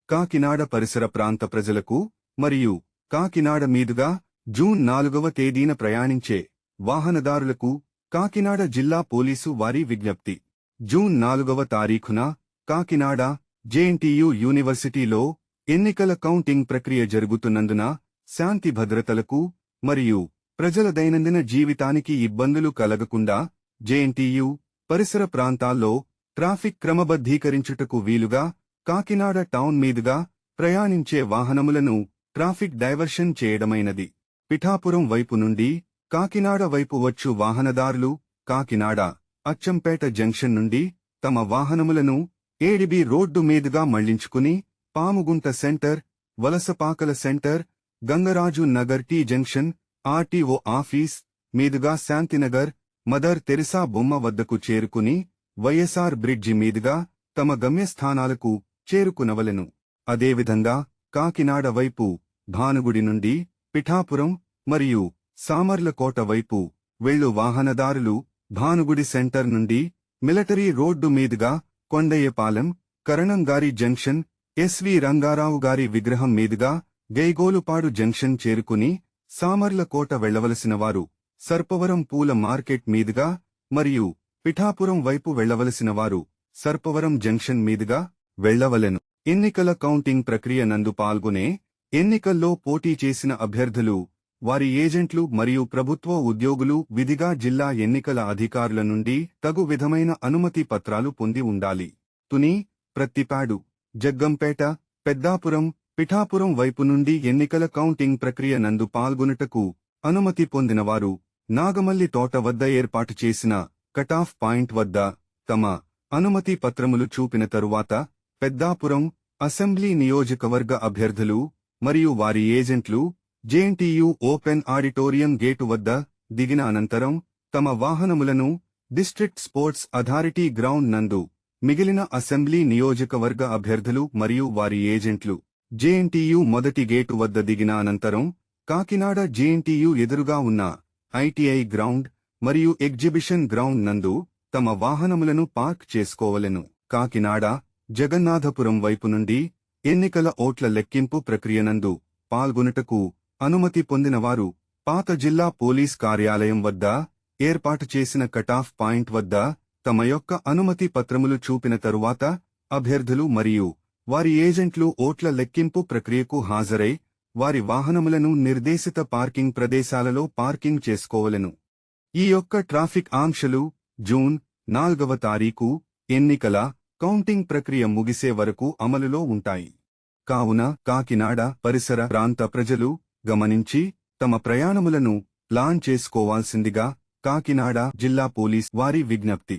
కాకినాడ పరిసర ప్రాంత ప్రజలకు మరియు కాకినాడ మీదుగా జూన్ 4వ తేదీన ప్రయాణించే వాహనదారులకు కాకినాడ జిల్లా పోలీసు వారి విజ్ఞప్తి. జూన్ 4వ తారీఖున కాకినాడ జేఎన్టీయూ యూనివర్సిటీలో ఎన్నికల కౌంటింగ్ ప్రక్రియ జరుగుతున్నందున శాంతి భద్రతలకు మరియు ప్రజల దైనందిన జీవితానికి ఇబ్బందులు కలగకుండా జేఎన్టీయూ పరిసర ప్రాంతాల్లో ట్రాఫిక్ క్రమబద్ధీకరించుటకు వీలుగా కాకినాడ టౌన్ మీదుగా ప్రయాణించే వాహనములను ట్రాఫిక్ డైవర్షన్ చేయడమైనది. పిఠాపురం వైపు నుండి కాకినాడ వైపు వచ్చు వాహనదారులు కాకినాడ అచ్చంపేట జంక్షన్ నుండి తమ వాహనములను ఏడిబి రోడ్డు మీదుగా మళ్లించుకుని Pamugunta centre, Valasapakala centre, Gangaraju Nagar T junction, RTO office మీదుగా శాంతినగర్, మదర్ తెరిసా బొమ్మ వద్దకు చేరుకుని వైఎస్ఆర్ బ్రిడ్జి మీదుగా తమ గమ్యస్థానాలకు చేరుకునవలెను. అదేవిధంగా కాకినాడ వైపు భానుగుడి నుండి పిఠాపురం మరియు సామర్లకోట వైపు వెళ్ళు వాహనదారులు భానుగుడి సెంటర్ నుండి మిలిటరీ రోడ్డు మీదుగా కొండయ్యపాలెం, కరణంగారి జంక్షన్, ఎస్వి రంగారావు గారి విగ్రహం మీదుగా గైగోలుపాడు జంక్షన్ చేరుకుని సామర్లకోట వెళ్లవలసిన వారు సర్పవరం పూల మార్కెట్ మీదుగా మరియు పిఠాపురం వైపు వెళ్లవలసిన వారు సర్పవరం జంక్షన్ మీదుగా వెళ్లవలెను. ఎన్నికల కౌంటింగ్ ప్రక్రియ నందు పాల్గొనే ఎన్నికల్లో పోటీ చేసిన అభ్యర్థులు, వారి ఏజెంట్లు మరియు ప్రభుత్వ ఉద్యోగులు విధిగా జిల్లా ఎన్నికల అధికారుల నుండి తగు విధమైన అనుమతి పత్రాలు పొంది ఉండాలి. తుని, ప్రత్తిపాడు, జగ్గంపేట, పెద్దాపురం, పిఠాపురం వైపు నుండి ఎన్నికల కౌంటింగ్ ప్రక్రియ నందు పాల్గొనుటకు అనుమతి పొందినవారు నాగమల్లి తోట వద్ద ఏర్పాటు చేసిన కటాఫ్ పాయింట్ వద్ద తమ అనుమతి పత్రములు చూపిన తరువాత పెద్దాపురం అసెంబ్లీ నియోజకవర్గ అభ్యర్థులు మరియు వారి ఏజెంట్లు జేఎన్టీయూ ఓపెన్ ఆడిటోరియం గేటు వద్ద దిగిన అనంతరం తమ వాహనములను డిస్ట్రిక్ట్ స్పోర్ట్స్ అథారిటీ గ్రౌండ్ నందు మిగిలిన అసెంబ్లీ నియోజకవర్గ అభ్యర్థులు మరియు వారి ఏజెంట్లు జేఎన్టీయూ మొదటి గేటు వద్ద దిగిన అనంతరం కాకినాడ జేఎన్టీయూ ఎదురుగా ఉన్న ఐటీఐ గ్రౌండ్ మరియు ఎగ్జిబిషన్ గ్రౌండ్ నందు తమ వాహనములను పార్క్ చేసుకోవలెను. కాకినాడ జగన్నాథపురం వైపు నుండి ఎన్నికల ఓట్ల లెక్కింపు ప్రక్రియనందు పాల్గొనుటకు అనుమతి పొందినవారు పాత జిల్లా పోలీస్ కార్యాలయం వద్ద ఏర్పాటు చేసిన కటాఫ్ పాయింట్ వద్ద తమ యొక్క అనుమతి పత్రములు చూపిన తరువాత అభ్యర్థులు మరియు వారి ఏజెంట్లు ఓట్ల లెక్కింపు ప్రక్రియకు హాజరై వారి వాహనములను నిర్దేశిత పార్కింగ్ ప్రదేశాలలో పార్కింగ్ చేసుకోవలెను. ఈ యొక్క ట్రాఫిక్ ఆంక్షలు జూన్ 4వ తారీఖు ఎన్నికల కౌంటింగ్ ప్రక్రియ ముగిసే వరకు అమలులో ఉంటాయి. కావున కాకినాడ పరిసర ప్రాంత ప్రజలు గమనించి తమ ప్రయాణములను ప్లాన్ చేసుకోవాల్సిందిగా కాకినాడ జిల్లా పోలీస్ వారి విజ్ఞప్తి.